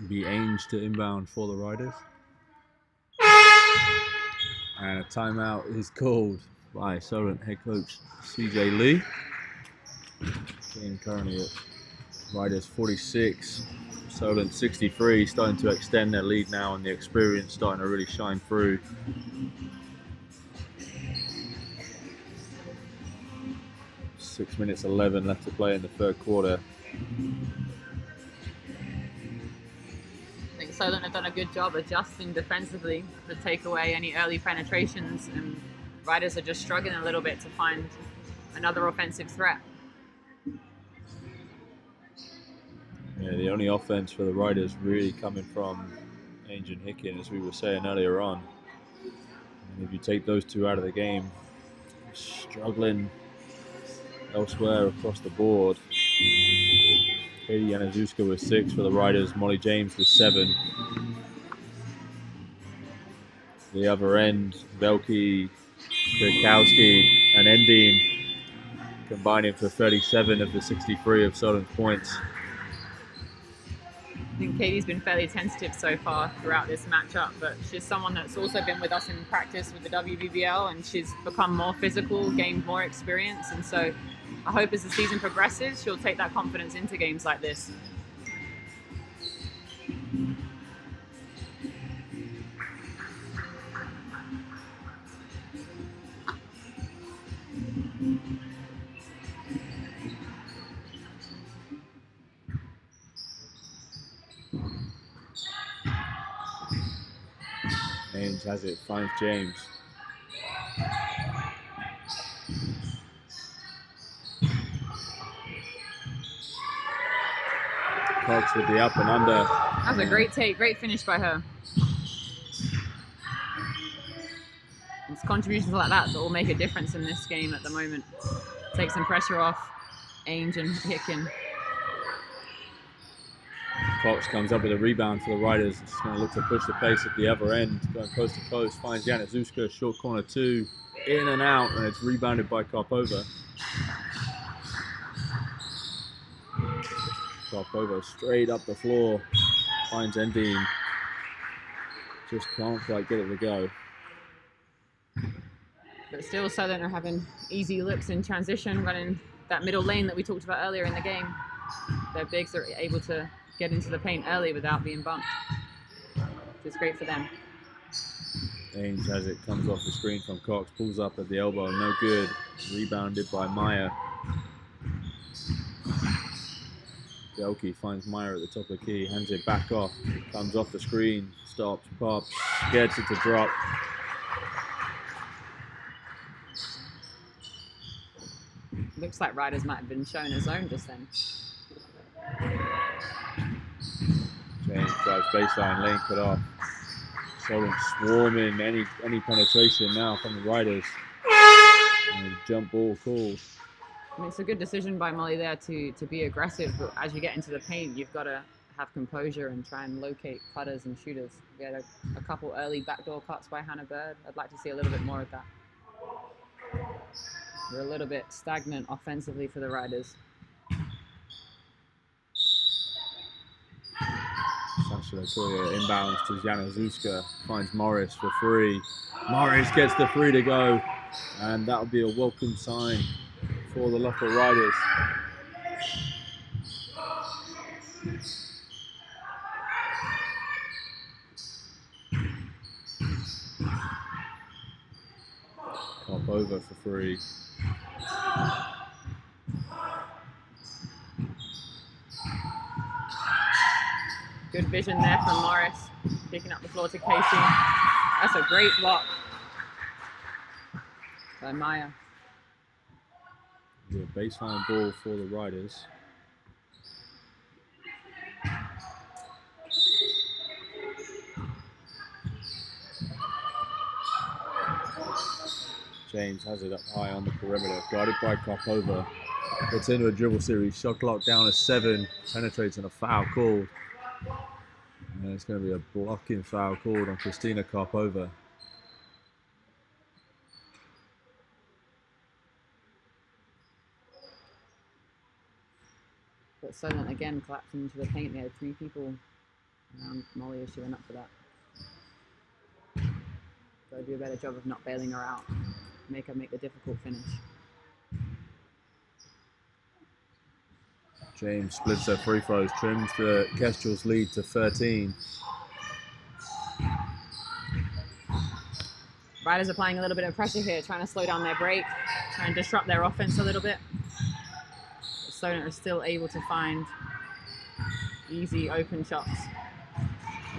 Be Ainge to inbound for the Riders. And a timeout is called by Solent head coach CJ Lee. Game currently at Riders 46, Solent 63, starting to extend their lead now, and the experience starting to really shine through. Six minutes 11 left to play in the third quarter. I think Solent have done a good job adjusting defensively to take away any early penetrations, and Riders are just struggling a little bit to find another offensive threat. Yeah, the only offense for the Riders really coming from Ainge and Hicken, as we were saying earlier on. And if you take those two out of the game, struggling elsewhere across the board. Katie Januszewska with 6 for the Riders. Molly James with 7. The other end, Velke, Kwiatkowski, and Endine combining for 37 of the 63 of Solent's points. I think Katie's been fairly tentative so far throughout this matchup, but she's someone that's also been with us in practice with the WNBL, and she's become more physical, gained more experience, and so I hope as the season progresses, she'll take that confidence into games like this. Ainge has it, finds James. Cox with the up and under. That was a great take, great finish by her. It's contributions like that will make a difference in this game at the moment. Take some pressure off Ainge and Hicken. Cox comes up with a rebound for the Riders. It's going to look to push the pace at the other end, going coast to coast. Finds Januszewska, short corner 2, in and out, and it's rebounded by Karpova. Karpova straight up the floor, finds Endine. Just can't quite get it to go. But still, Solent are having easy looks in transition, running that middle lane that we talked about earlier in the game. Their bigs are able to get into the paint early without being bumped, which is great for them. Ainge has it, comes off the screen from Cox, pulls up at the elbow, no good. Rebounded by Meyer. Velke finds Meyer at the top of the key, hands it back off, comes off the screen, stops, pops, gets it to drop. Looks like Riders might have been shown a zone just then. James drives baseline, lane cut off. Solent swarming any penetration now from the Riders. And jump ball called. I mean, it's a good decision by Molly there to be aggressive, but as you get into the paint, you've got to have composure and try and locate cutters and shooters. We had a couple early backdoor cuts by Hannah Bird. I'd like to see a little bit more of that. We're a little bit stagnant offensively for the Riders. Sasha Latoya inbounds to Januszewska, finds Morris for 3. Morris gets the 3 to go, and that'll be a welcome sign for the Loughborough Riders. Top over for 3. Good vision there from Morris, picking up the floor to Casey. That's a great block by Maya. A baseline ball for the Riders. James has it up high on the perimeter, guarded by Karpova. Gets into a dribble series, shot clock down to 7, penetrates and a foul called. And it's going to be a blocking foul called on Kristina Karpova. But Solent again collapsing into the paint. They had 3 people Molly, is she went up for that. Gotta do a better job of not bailing her out. Make her make the difficult finish. James splits her free throws, trims the Kestrels lead to 13. Riders applying a little bit of pressure here, trying to slow down their break, trying to disrupt their offense a little bit. But Solent are still able to find easy open shots.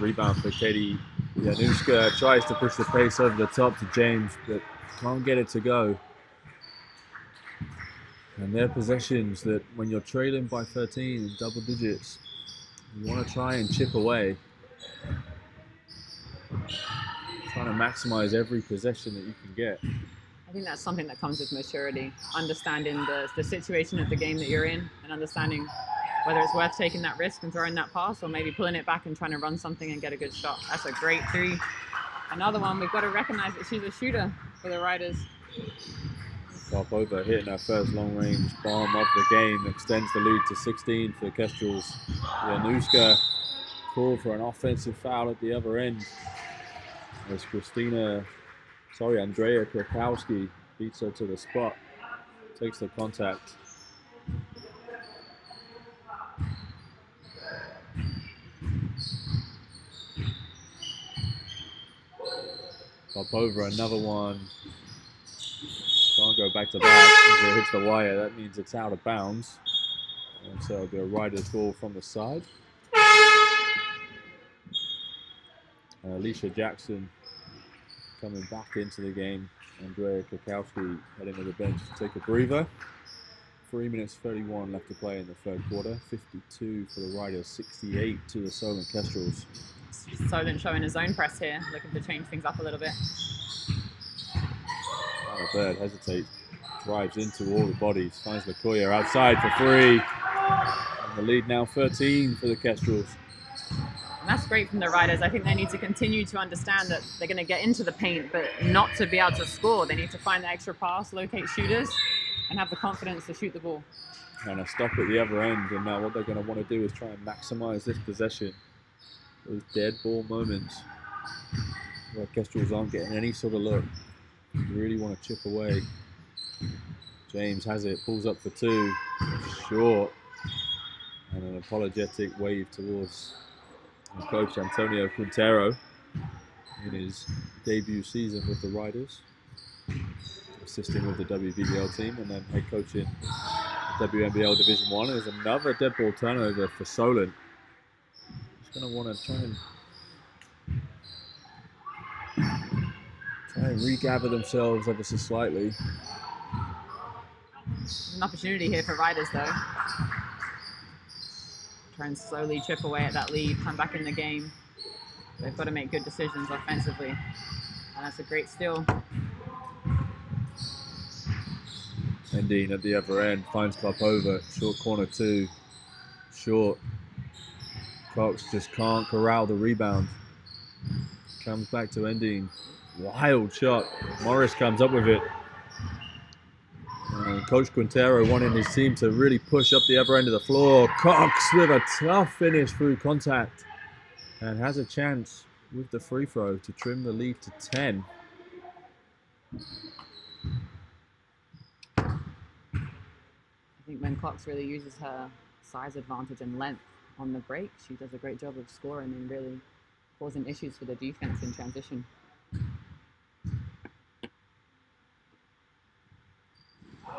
Rebound for Katie Januska, tries to push the pace over the top to James, but can't get it to go. And they're possessions that when you're trailing by 13 in double digits, you want to try and chip away. Trying to maximize every possession that you can get. I think that's something that comes with maturity, understanding the situation of the game that you're in and understanding whether it's worth taking that risk and throwing that pass or maybe pulling it back and trying to run something and get a good shot. That's a great three. Another one, we've got to recognize that she's a shooter for the Riders. Karpova hitting her first long-range bomb of the game, extends the lead to 16 for Kestrels. Januska called for an offensive foul at the other end as Andrea Krakowski beats her to the spot, takes the contact. Karpova, another one. Can't go back to that as it hits the wire. That means it's out of bounds. And so it'll be a Riders ball from the side. Alicia Jackson coming back into the game. Andrea Krakowski heading to the bench to take a breather. 3 minutes 31 left to play in the third quarter. 52 for the Riders, 68 to the Solent Kestrels. Solent showing a zone press here, looking to change things up a little bit. Bird hesitates, drives into all the bodies, finds Lakoya outside for three. And the lead now 13 for the Kestrels. And that's great from the Riders. I think they need to continue to understand that they're going to get into the paint, but not to be able to score. They need to find the extra pass, locate shooters, and have the confidence to shoot the ball. And a stop at the other end, and now what they're going to want to do is try and maximize this possession. Those dead ball moments where Kestrels aren't getting any sort of look. You really want to chip away. James has it, pulls up for two, short, and an apologetic wave towards coach Antonio Quintero in his debut season with the Riders, assisting with the WBBL team and then head coach in WNBL Division 1. There's another dead ball turnover for Solent. He's going to want to try and regather themselves ever so slightly. There's an opportunity here for Riders though. Try and slowly chip away at that lead, come back in the game. They've got to make good decisions offensively. And that's a great steal. Endine at the other end finds Karpova, short corner two, short. Cox just can't corral the rebound. Comes back to Endine. Wild shot. Morris comes up with it. And Coach Quintero wanting his team to really push up the other end of the floor. Cox with a tough finish through contact. And has a chance with the free throw to trim the lead to 10. I think when Cox really uses her size advantage and length on the break, she does a great job of scoring and really causing issues for the defense in transition.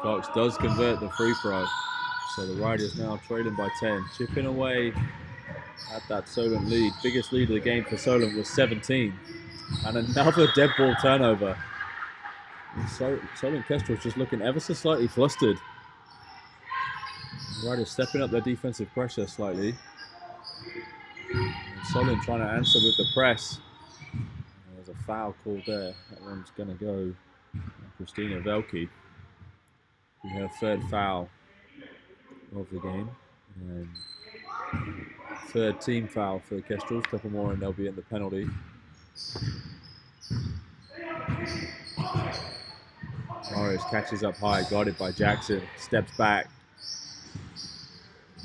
Cox does convert the free throw. So the Riders now trailing by 10. Chipping away at that Solent lead. Biggest lead of the game for Solent was 17. And another dead ball turnover. Solent Kestrels just looking ever so slightly flustered. The Riders stepping up their defensive pressure slightly. And Solent trying to answer with the press. There's a foul called there. That one's going to go Christina Velke. Her third foul of the game. And third team foul for the Kestrels. Couple more and they'll be in the penalty. Morris catches up high, guarded by Jackson. Steps back.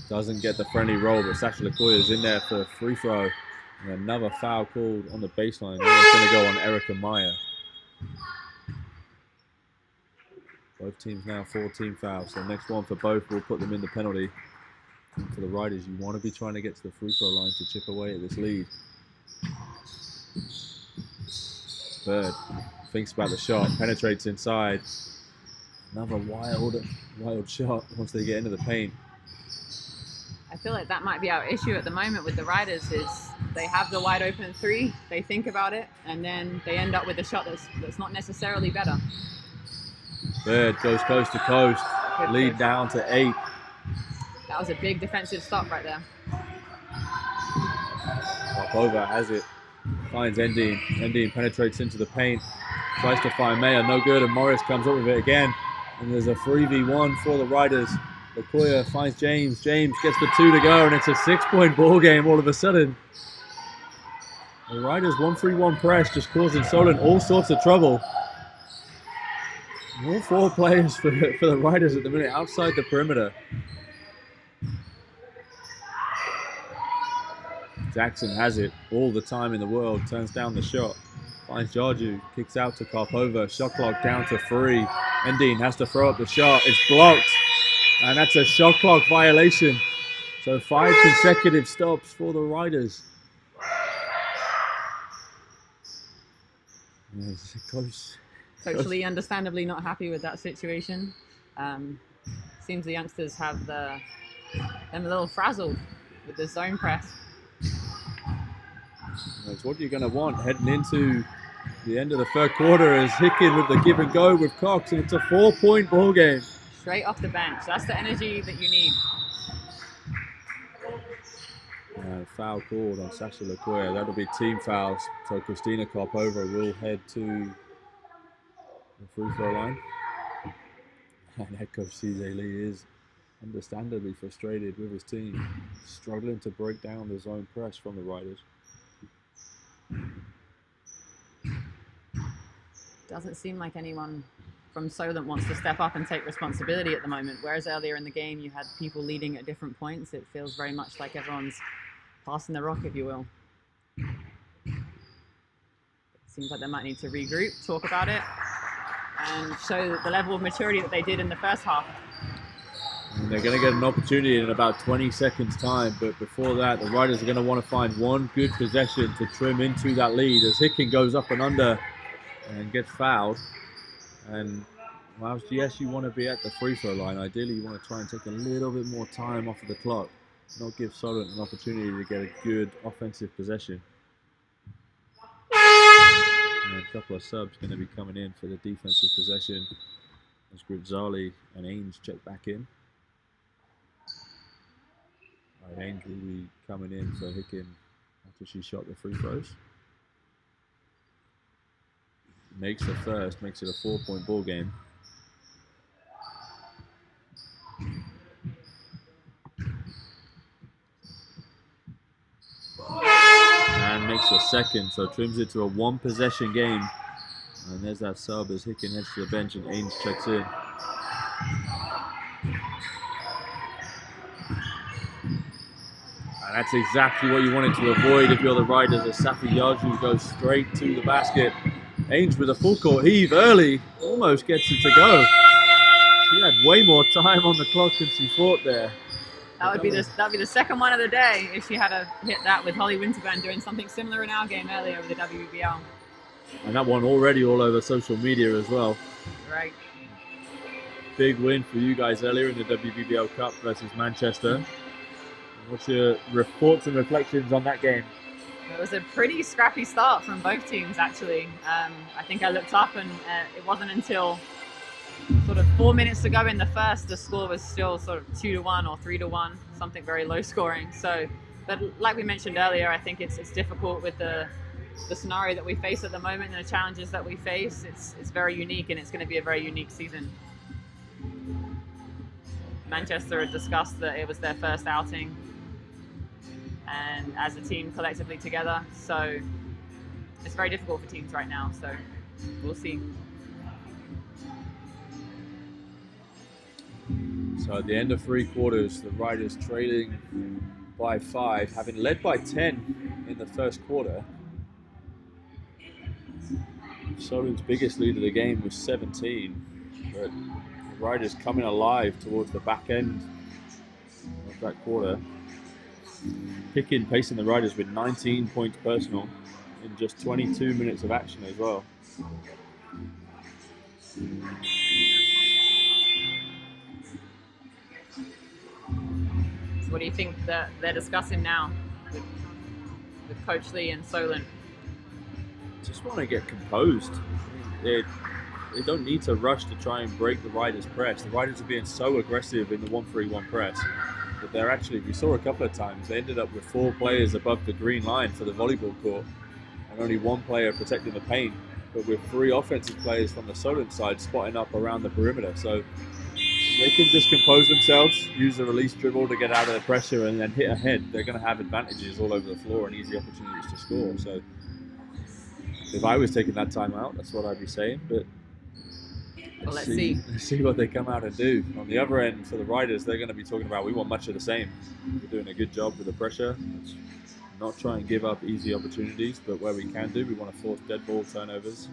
Doesn't get the friendly roll, but Sasha Lakoya is in there for a free throw. And another foul called on the baseline. It's going to go on Erica Meyer. Both teams now 4 team fouls. So next one for both will put them in the penalty. And for the Riders, you want to be trying to get to the free throw line to chip away at this lead. Bird thinks about the shot, penetrates inside. Another wild shot once they get into the paint. I feel like that might be our issue at the moment with the Riders is they have the wide open 3, they think about it, and then they end up with a shot that's not necessarily better. Bird goes coast to coast, lead down to 8. That was a big defensive stop right there. Popova has it, finds Endine. Endine penetrates into the paint, tries to find Mayer, no good, and Morris comes up with it again. And there's a 3v1 for the Riders. Lakoya finds James. James gets the 2 to go, and it's a 6-point ball game all of a sudden. The Riders 1-3-1 press, just causing Solent all sorts of trouble. All 4 players for the Riders at the minute outside the perimeter. Jackson has it all the time in the world, turns down the shot, finds Jarju, kicks out to Karpova, shot clock down to 3. Endine has to throw up the shot, it's blocked, and that's a shot clock violation. So 5 consecutive stops for the Riders. Coach Lee understandably not happy with that situation. Seems the youngsters have them a little frazzled with the zone press. That's what you're going to want heading into the end of the third quarter as Hicken with the give and go with Cox, and it's a 4-point ball game. Straight off the bench. That's the energy that you need. Foul called on Sasha Lakoya. That'll be team fouls. So Christina Karpova will head to the free throw line. And head coach CJ Lee is understandably frustrated with his team, struggling to break down the zone press from the Riders. Doesn't seem like anyone from Solent wants to step up and take responsibility at the moment. Whereas earlier in the game you had people leading at different points, it feels very much like everyone's passing the rock, if you will. It seems like they might need to regroup, talk about it, and show the level of maturity that they did in the first half. And they're going to get an opportunity in about 20 seconds time, but before that the Riders are going to want to find one good possession to trim into that lead as Hicken goes up and under and gets fouled. And whilst yes, you want to be at the free throw line, ideally you want to try and take a little bit more time off of the clock, not give Solent an opportunity to get a good offensive possession. And a couple of subs going to be coming in for the defensive possession as Grizzali and Ainge check back in. Ainge will be coming in for Hicken after she shot the free throws. Makes the first, makes it a 4-point ball game. And makes the second, so trims it to a 1-possession game. And there's that sub as Hicken heads to the bench and Ainge checks in. And that's exactly what you wanted to avoid if you're the Riders, as Safi Yarju goes straight to the basket. Ainge with a full court heave early, almost gets it to go. She had way more time on the clock than she thought there. That'd be the second one of the day if she had hit that with Holly Winterburn doing something similar in our game earlier with the WBL. And that one already all over social media as well. Right. Big win for you guys earlier in the WBL Cup versus Manchester. What's your thoughts and reflections on that game? It was a pretty scrappy start from both teams, actually. I think I looked up and it wasn't until sort of 4 minutes to go in the first, the score was still sort of 2-1 or 3-1, something very low scoring. So, but like we mentioned earlier, I think it's difficult with the scenario that we face at the moment and the challenges that we face. It's very unique, and it's going to be a very unique season. Manchester had discussed that it was their first outing, and as a team collectively together, so it's very difficult for teams right now, so we'll see. So at the end of 3 quarters, the Riders trailing by 5, having led by 10 in the first quarter. Solent's biggest lead of the game was 17, but the Riders coming alive towards the back end of that quarter. Hicken pacing the Riders with 19 points personal in just 22 minutes of action as well. So what do you think that they're discussing now with Coach Lee and Solent? Just want to get composed. They don't need to rush to try and break the Riders' press. The Riders are being so aggressive in the 1-3-1 press that they're actually, we saw a couple of times, they ended up with 4 players above the green line for the volleyball court and only 1 player protecting the paint, but with 3 offensive players from the Solent side spotting up around the perimeter. So they can just compose themselves, use the release dribble to get out of the pressure and then hit ahead. They're going to have advantages all over the floor and easy opportunities to score. So if I was taking that time out, that's what I'd be saying. But let's see what they come out and do. On the other end, for the Riders, they're going to be talking about, we want much of the same. We're doing a good job with the pressure. Let's not try and give up easy opportunities, but where we can do, we want to force dead ball turnovers,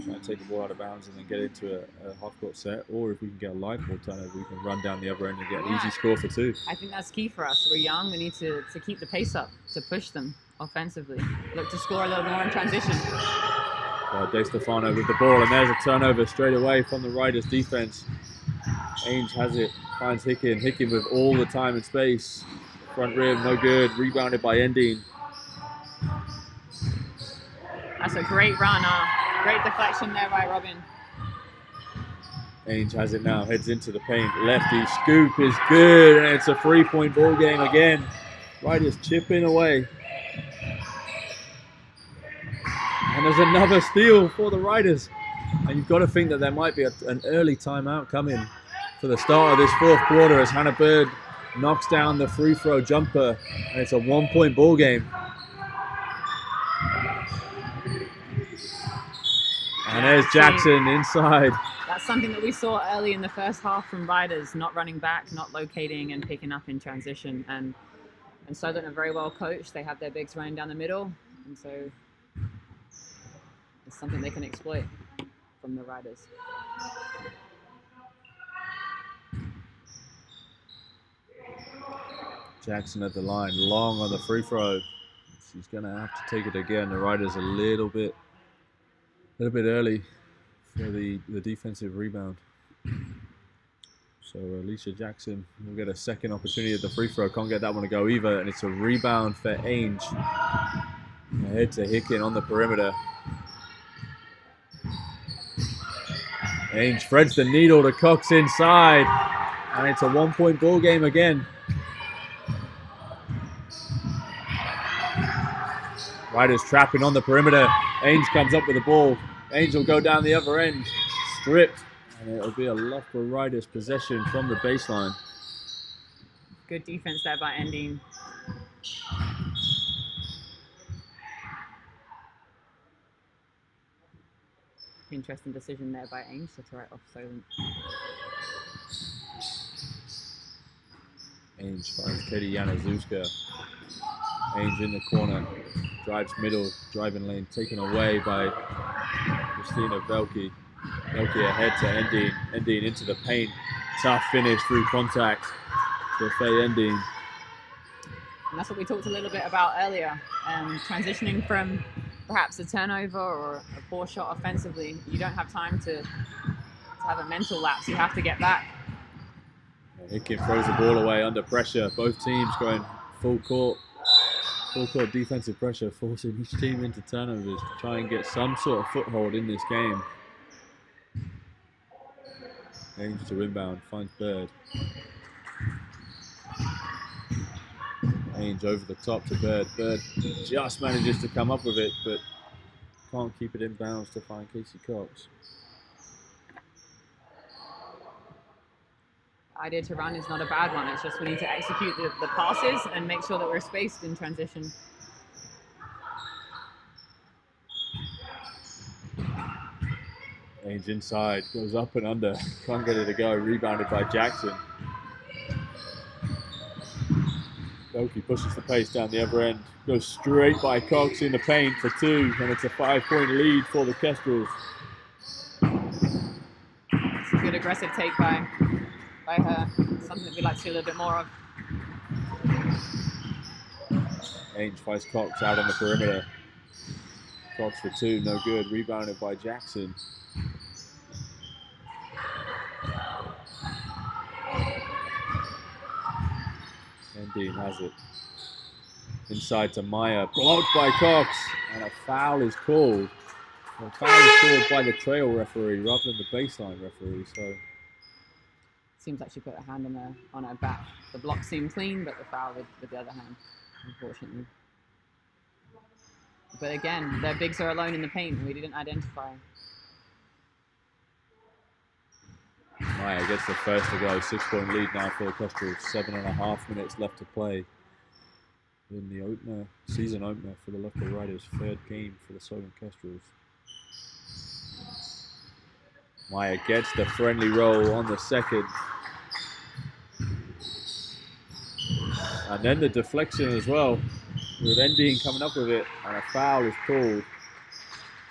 try and take the ball out of bounds and then get into a half-court set. Or if we can get a live ball turnover, we can run down the other end and get an easy score for 2. I think that's key for us. We're young. We need to keep the pace up, to push them offensively. Look to score a little more in transition. De Stefano with the ball, and there's a turnover straight away from the Riders defense. Ainge has it, finds Hicken. Hicken with all the time and space. Front rim, no good. Rebounded by Endine. That's a great run. Great deflection there by Robin. Ainge has it now, heads into the paint. Lefty scoop is good, and it's a 3-point ball game again. Riders chipping away. And there's another steal for the Riders. And you've got to think that there might be an early timeout coming for the start of this 4th quarter as Hannah Bird knocks down the free throw jumper. And it's a 1-point ball game. And there's Jackson inside. That's something that we saw early in the first half from Riders, not running back, not locating and picking up in transition. And Solent are very well coached. They have their bigs running down the middle. And so it's something they can exploit from the Riders. Jackson at the line, long on the free throw. She's going to have to take it again. The Riders a little bit early for the defensive rebound. So Alicia Jackson will get a second opportunity at the free throw. Can't get that one to go either. And it's a rebound for Ainge. Ahead to Hicken on the perimeter. Ainge threads the needle to Cox inside. And it's a 1-point ball game again. Riders trapping on the perimeter. Ainge comes up with the ball. Ainge will go down the other end. Stripped. And it'll be a Loughborough Riders possession from the baseline. Good defense there by Endine. Interesting decision there by Ainge to throw it off Solent. Ainge finds Katie Janaszewska. Ainge in the corner. Drives middle, driving lane, taken away by Christina Velke. Velke ahead to Endine. Endine into the paint. Tough finish through contact for Faye Endine. And that's what we talked a little bit about earlier. Transitioning from perhaps a turnover or a poor shot offensively, you don't have time to have a mental lapse. You have to get back. Hicken throws the ball away under pressure. Both teams going full court defensive pressure, forcing each team into turnovers to try and get some sort of foothold in this game. Ainge to inbound, finds Bird. Ainge over the top to Bird. Bird just manages to come up with it, but can't keep it in bounds to find Casey Cox. Idea to run is not a bad one. It's just we need to execute the passes and make sure that we're spaced in transition. Ainge inside, goes up and under, can't get it to go, rebounded by Jackson. Velky pushes the pace down the other end, goes straight by Cox in the paint for 2, and it's a 5-point lead for the Kestrels. It's a good aggressive take by her, something that we like to see a little bit more of. Ainge finds Cox out on the perimeter. Cox for 2, no good, rebounded by Jackson. And Dean has it. Inside to Meyer, blocked by Cox, and a foul is called. A foul is called by the trail referee rather than the baseline referee. So seems like she put her hand on her back. The block seemed clean, but the foul with the other hand, unfortunately. But again, their bigs are alone in the paint, and we didn't identify. Meyer gets the first to go. 6-point lead now for the Kestrels. 7.5 minutes left to play in the opener, season opener for the Loughborough Riders. 3rd game for the Solent Kestrels. Meyer gets the friendly roll on the second. And then the deflection as well, with Endine coming up with it, and a foul is called.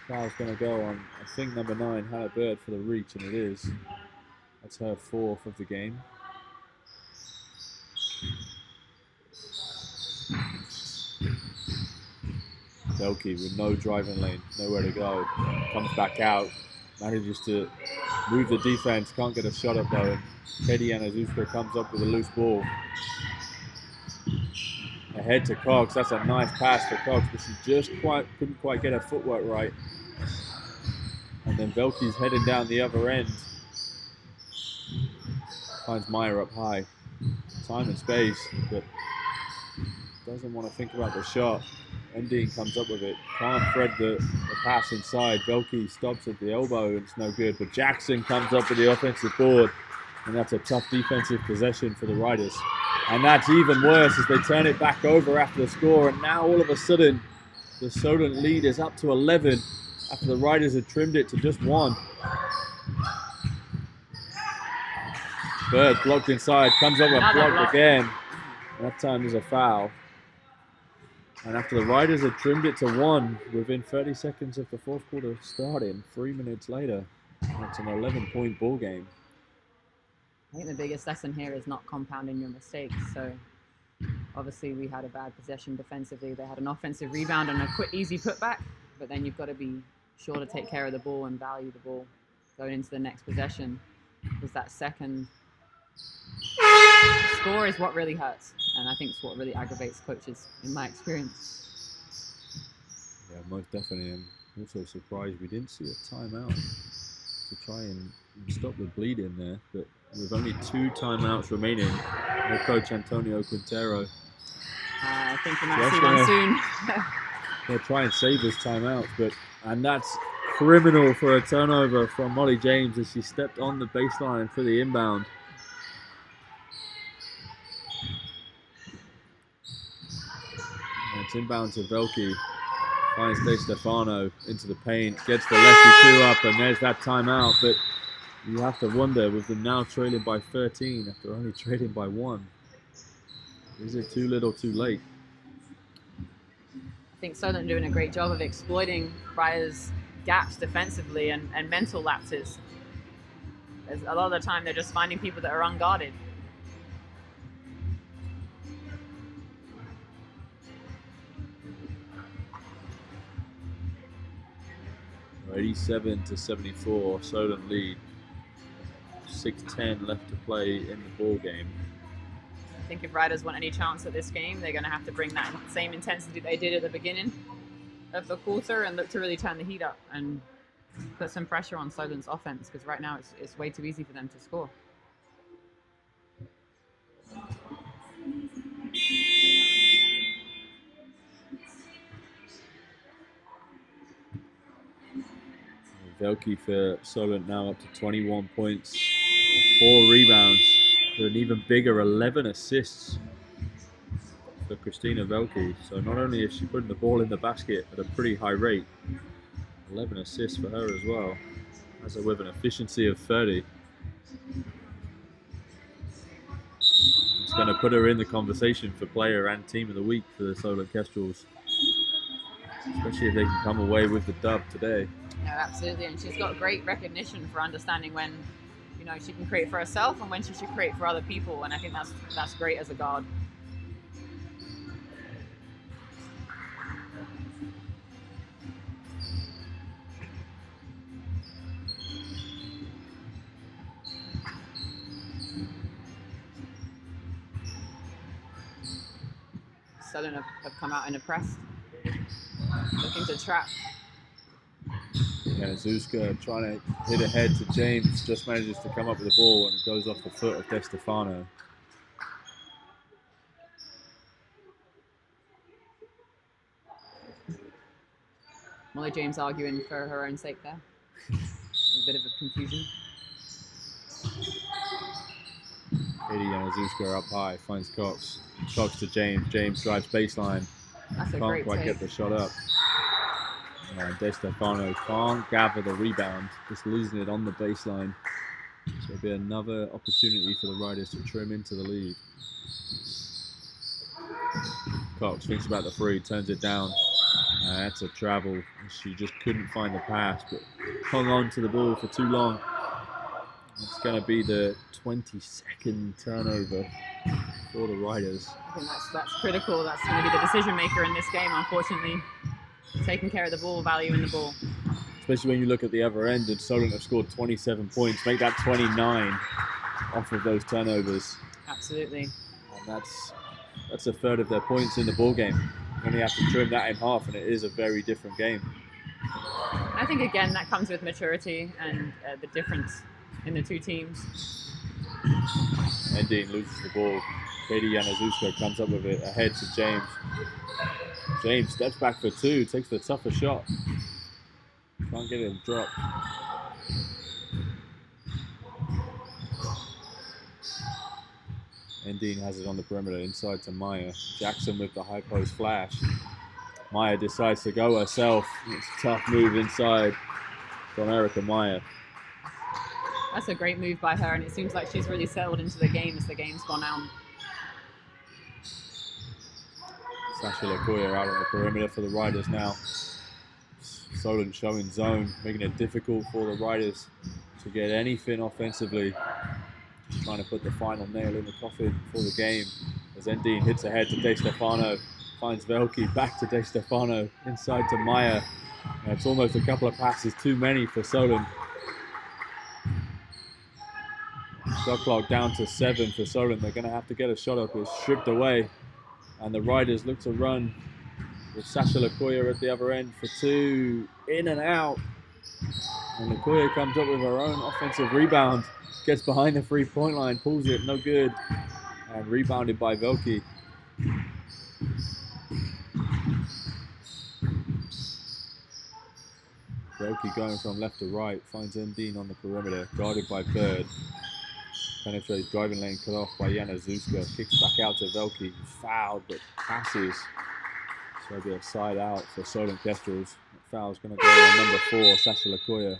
Foul's going to go on, I think, number 9, Hannah Bird, for the reach, and it is. That's her 4th of the game. Velky with no driving lane, nowhere to go. Comes back out, manages to move the defense, can't get a shot up though. Teddy Anazuska comes up with a loose ball. Ahead to Cox, that's a nice pass for Cox, but she just couldn't quite get her footwork right. And then Velky's heading down the other end. Finds Meyer up high. Time and space, but doesn't want to think about the shot. Endine comes up with it. Can't thread the pass inside. Velky stops at the elbow and it's no good. But Jackson comes up with the offensive board. And that's a tough defensive possession for the Riders. And that's even worse as they turn it back over after the score. And now all of a sudden, the Solent lead is up to 11 after the Riders had trimmed it to just 1. Bird blocked inside, comes up and blocked again. That time there's a foul. And after the Riders had trimmed it to 1 within 30 seconds of the 4th quarter starting, 3 minutes later, it's an 11-point ball game. I think the biggest lesson here is not compounding your mistakes. So obviously we had a bad possession defensively. They had an offensive rebound and a quick, easy putback, but then you've got to be sure to take care of the ball and value the ball going into the next possession. Because that second score is what really hurts, and I think it's what really aggravates coaches in my experience. Yeah, most definitely. I'm also surprised we didn't see a timeout to try and stop the bleeding there, but with only 2 timeouts remaining, head coach Antonio Quintero. I think we might see one soon. They'll try and save his timeouts, and that's criminal for a turnover from Molly James as she stepped on the baseline for the inbound. And it's inbound to Velky. Finds De Stefano into the paint, gets the lefty 2 up, and there's that timeout. But you have to wonder, with them now trailing by 13 after only trailing by 1, is it too little too late? I think Solent doing a great job of exploiting Riders' gaps defensively and mental lapses. A lot of the time they're just finding people that are unguarded. 87-74, Solent lead. 6:10 left to play in the ball game. I think if Riders want any chance at this game, they're going to have to bring that same intensity they did at the beginning of the quarter and look to really turn the heat up and put some pressure on Solent's offense, because right now it's way too easy for them to score. Velky for Solent now up to 21 points, 4 rebounds, with an even bigger 11 assists for Christina Velky. So not only is she putting the ball in the basket at a pretty high rate, 11 assists for her as well. That's with an efficiency of 30. It's going to put her in the conversation for player and team of the week for the Solent Kestrels, especially if they can come away with the dub today. No, absolutely, and she's got great recognition for understanding when, you know, she can create for herself and when she should create for other people, and I think that's great as a guard. Solent have come out in a press, looking to trap. Yeah, Zuzka trying to hit ahead to James, just manages to come up with the ball and it goes off the foot of De Stefano. Molly James arguing for her own sake there. A bit of a confusion. Katie Januzka up high, finds Cox. Cox to James. James drives baseline. That's a Can't great quite take. get the shot up. And De Stefano can't gather the rebound, just losing it on the baseline. So it'll be another opportunity for the Riders to trim into the lead. Cox thinks about the three, turns it down. That's a travel. She just couldn't find the pass, but hung on to the ball for too long. It's going to be the 22nd turnover for the Riders. I think that's critical. That's going to be the decision maker in this game, unfortunately. Taking care of the ball, valuing the ball. Especially when you look at the other end, and Solent have scored 27 points. Make that 29 off of those turnovers. Absolutely. And that's a third of their points in the ball game. You only have to trim that in half, and it is a very different game. I think, again, that comes with maturity and the difference in the two teams. Endine loses the ball. Katie Januzka comes up with it ahead to James. James steps back for two, takes the tougher shot. Can't get it dropped. Endine has it on the perimeter inside to Maya. Jackson with the high post flash. Maya decides to go herself. It's a tough move inside from Erica Maya. That's a great move by her, and it seems like she's really settled into the game as the game's gone on. Sasha Lakoya out on the perimeter for the Riders now. Solent showing zone, making it difficult for the Riders to get anything offensively. Just trying to put the final nail in the coffin for the game. As Endine hits ahead to De Stefano, finds Velke, back to De Stefano, inside to Maya. And it's almost a couple of passes too many for Solent. Shot clock down to 7 for Solent. They're going to have to get a shot up. It's stripped away. And the Riders look to run with Sasha Lakoya at the other end for two. In and out. And Lakoya comes up with her own offensive rebound. Gets behind the three-point line, pulls it, no good. And rebounded by Velke. Velke going from left to right. Finds Endine on the perimeter. Guarded by Bird. Penetrates driving lane, cut off by Jana Zuzka. Kicks back out to Velke. Fouled, but passes. So it'll be a side out for Solent Kestrels. Foul's going to go on number 4, Sasha Lakoya.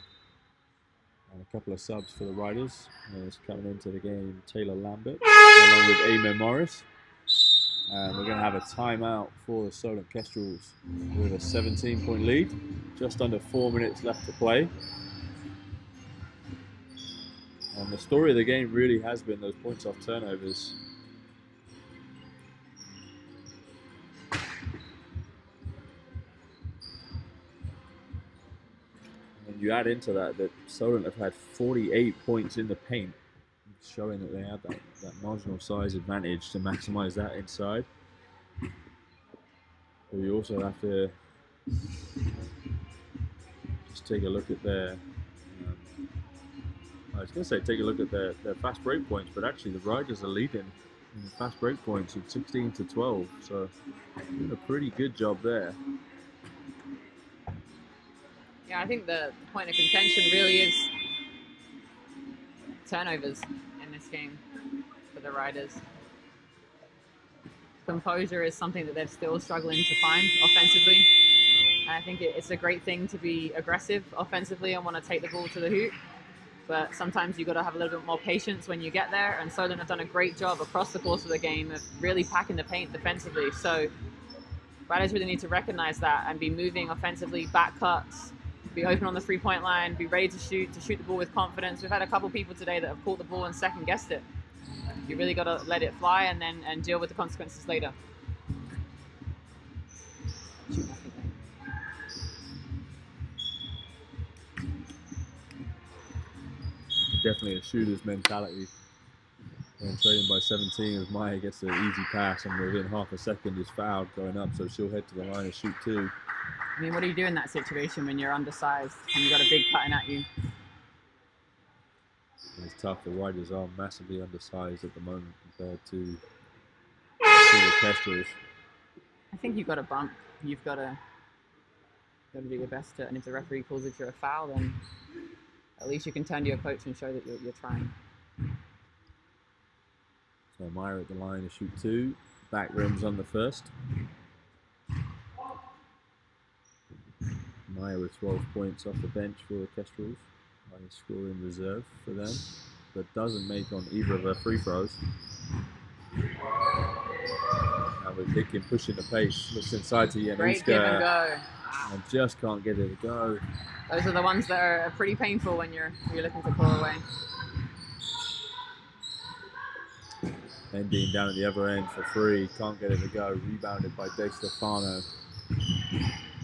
And a couple of subs for the Riders. There's coming into the game Taylor Lambert, along with Eamon Morris. And we're going to have a timeout for the Solent Kestrels with a 17-point lead. Just under 4 minutes left to play. And the story of the game really has been those points off turnovers. And you add into that Solent have had 48 points in the paint, showing that they have that marginal size advantage to maximize that inside. But you also have to just take a look at their I was going to say take a look at their fast break points, but actually the Riders are leading in fast break points at 16 to 12, so doing a pretty good job there. Yeah, I think the point of contention really is turnovers in this game for the Riders. Composure is something that they're still struggling to find offensively. And I think it's a great thing to be aggressive offensively and want to take the ball to the hoop. but sometimes you've got to have a little bit more patience when you get there. And Solent have done a great job across the course of the game of really packing the paint defensively. So Riders really need to recognize that and be moving offensively, back cuts, be open on the three-point line, be ready to shoot the ball with confidence. We've had a couple people today that have caught the ball and second-guessed it. You really got to let it fly and deal with the consequences later. Definitely a shooter's mentality. And trading by 17 as Maya gets an easy pass and within half a second is fouled going up, so she'll head to the line and shoot 2. I mean, what do you do in that situation when you're undersized and you've got a big cutting at you? It's tough. The Riders are massively undersized at the moment compared to the Kestrels. I think you've got to bump. You've got to do your best to, and if the referee calls it you're a foul, then at least you can turn to your coach and show that you're trying. So Maya at the line to shoot 2. Back rims on the first. Maya with 12 points off the bench for the Kestrels. Maya scoring reserve for them, but doesn't make on either of her free throws. Now with Hicken pushing the pace, looks inside to Januska. Great give and go. And just can't get it to go. Those are the ones that are pretty painful when you're looking to pull away. Ending down at the other end for 3, can't get it to go. Rebounded by De Stefano.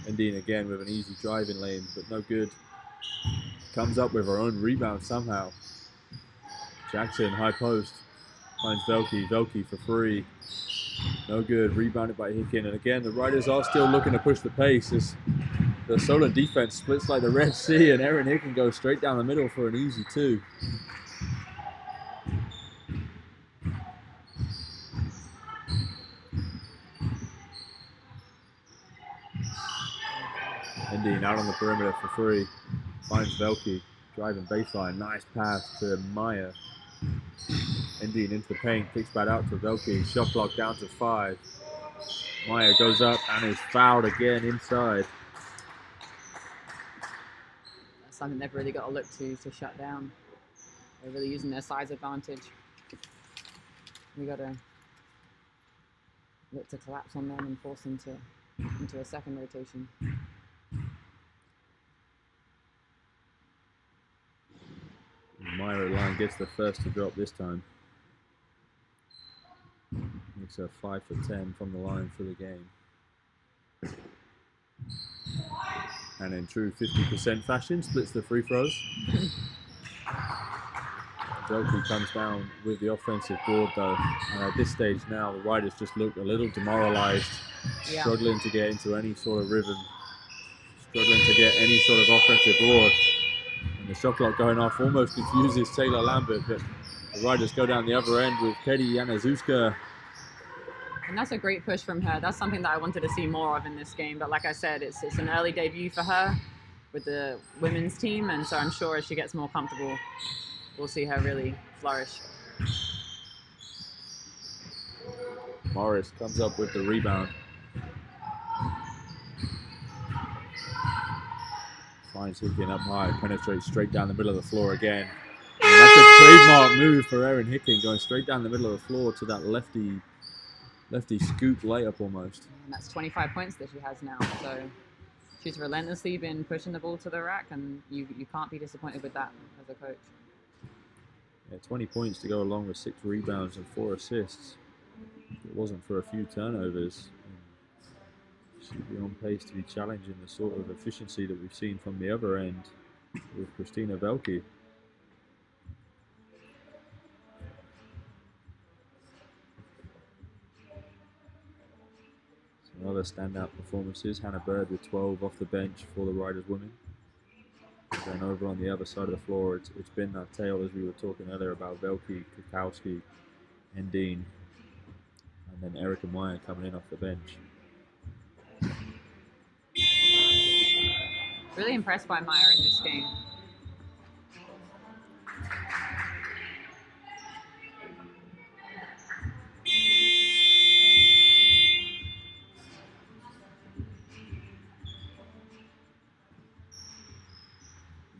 Ending again with an easy driving lane, but no good. Comes up with her own rebound somehow. Jackson, high post, finds Velke. Velke for 3. No good. Rebounded by Hicken. And again, the Riders are still looking to push the pace as the Solent defense splits like the Red Sea, and Erin Hicken goes straight down the middle for an easy 2. Ending out on the perimeter for 3. Finds Velke. Driving baseline. Nice pass to Maya. Ending into the paint. Kicks back out to Velke. Shot clock down to 5. Maya goes up and is fouled again inside. That's something they've really got to look to shut down. They're really using their size advantage. We got to look to collapse on them and force them into a second rotation. Maya at line gets the first to drop this time. Makes her 5 for 10 from the line for the game. And in true 50% fashion, splits the free throws. Velke comes down with the offensive board though. And at this stage now, the Riders just look a little demoralized, struggling to get into any sort of rhythm, struggling to get any sort of offensive board. And the shot clock going off almost confuses Taylor Lambert, but the Riders go down the other end with Kedi Januska. And that's a great push from her. That's something that I wanted to see more of in this game. But like I said, it's an early debut for her with the women's team. And so I'm sure as she gets more comfortable, we'll see her really flourish. Morris comes up with the rebound. Finds Hicken up high, penetrates straight down the middle of the floor again. And that's a trademark move for Erin Hicken, going straight down the middle of the floor to that lefty scoop layup almost. And that's 25 points that she has now. So she's relentlessly been pushing the ball to the rack, and you can't be disappointed with that as a coach. Yeah, 20 points to go along with 6 rebounds and 4 assists. If it wasn't for a few turnovers, she'd be on pace to be challenging the sort of efficiency that we've seen from the other end with Christina Velke. Some other standout performances. Hannah Bird with 12 off the bench for the Riders women. Then over on the other side of the floor, it's been that tale as we were talking earlier about Velke, Kukowski, and Dean. And then Erica Meyer coming in off the bench. Really impressed by Meyer in this game.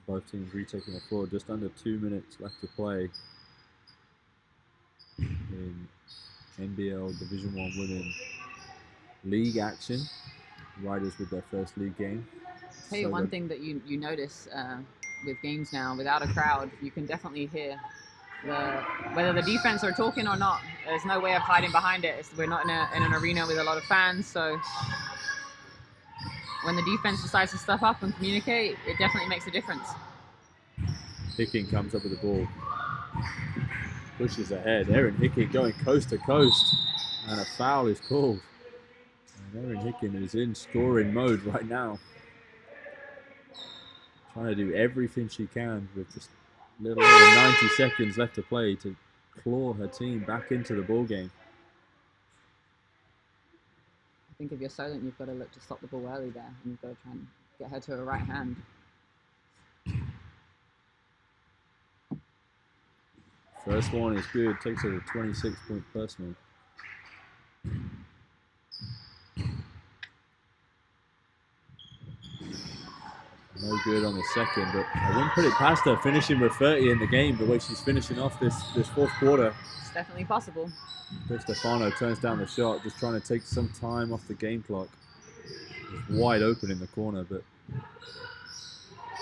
Both teams retaking the floor. Just under 2 minutes left to play in NBL Division 1 Women League action. Riders with their first league game. I'll tell you one thing that you notice with games now, without a crowd, you can definitely hear whether the defense are talking or not. There's no way of hiding behind it. We're not in an arena with a lot of fans, so when the defense decides to step up and communicate, it definitely makes a difference. Hicking comes up with the ball. Pushes ahead. Erin Hicking going coast to coast. And a foul is called. And Erin Hicking is in scoring mode right now. Trying to do everything she can with just a little over 90 seconds left to play to claw her team back into the ball game. I think if you're Solent, you've got to look to stop the ball early there, and you've got to try and get her to her right hand. First one is good, takes her to 26-point personal. No good on the second, but I wouldn't put it past her finishing with 30 in the game, the way she's finishing off this fourth quarter. It's definitely possible. Stefano turns down the shot, just trying to take some time off the game clock. It's wide open in the corner, but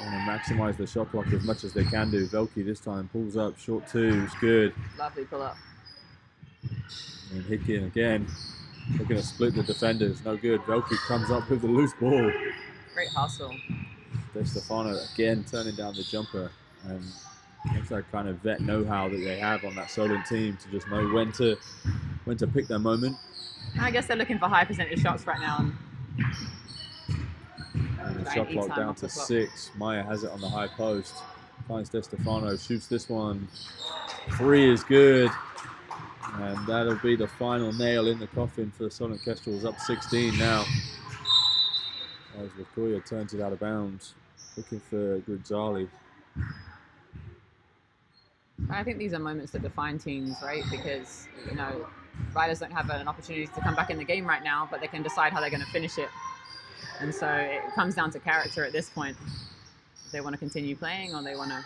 want to maximize the shot clock as much as they can do. Velke this time pulls up, short two, it's good. Lovely pull up. And Hicking again, looking to split the defenders, no good. Velke comes up with the loose ball. Great hustle. Stefano again turning down the jumper, and that's that kind of vet know-how that they have on that Solent team to just know when to pick their moment. I guess they're looking for high percentage shots right now. And the shot clock down to 6. Maya has it on the high post. Finds Stefano, shoots this one. 3 is good. And that'll be the final nail in the coffin for the Solent Kestrels, up 16 now. As Lakoya turns it out of bounds, looking for Grizzali. I think these are moments that define teams, right? Because, you know, riders don't have an opportunity to come back in the game right now, but they can decide how they're going to finish it. And so it comes down to character at this point. If they want to continue playing, or they want to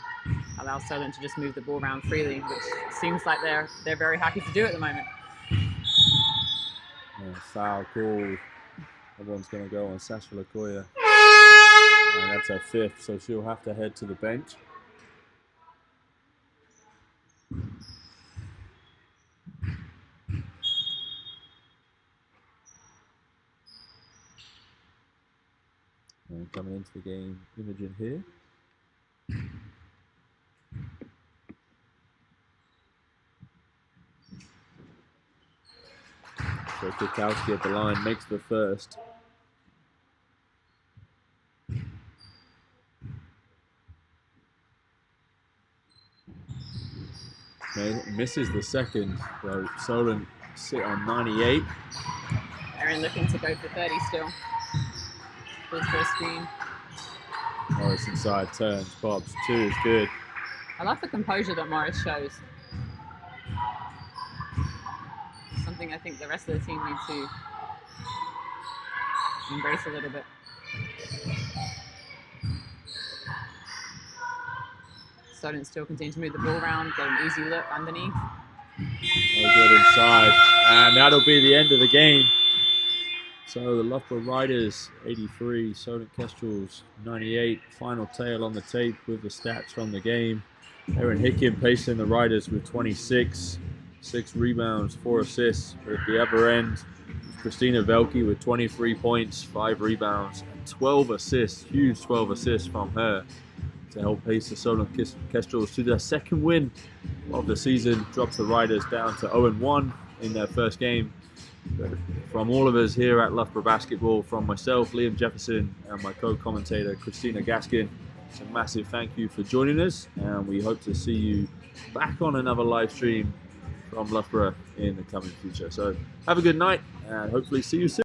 allow Solent to just move the ball around freely, which seems like they're very happy to do at the moment. Foul call. Everyone's going to go on Sasha Lakoya. And that's her 5th, so she'll have to head to the bench. And coming into the game, Imogen here. So Kikowski at the line makes the first. Misses the second, so Solent sit on 98. Erin looking to go for 30 still. Goes for a screen. Morris inside, turns, pops, 2 is good. I love the composure that Morris shows. Something I think the rest of the team need to embrace a little bit. Solent still continue to move the ball around, get an easy look underneath. No good inside, and that'll be the end of the game. So the Loughborough Riders 83, Solent Kestrels 98. Final tail on the tape with the stats from the game. Erin Hicking pacing the Riders with 26, 6 rebounds, 4 assists. At the other end, Christina Velke with 23 points, 5 rebounds, and 12 assists. Huge 12 assists from her to help pace the Solent Kestrels to their second win of the season. Drops the Riders down to 0-1 in their first game. But from all of us here at Loughborough Basketball, from myself, Liam Jefferson, and my co-commentator, Christina Gaskin, it's a massive thank you for joining us, and we hope to see you back on another live stream from Loughborough in the coming future. So have a good night, and hopefully see you soon.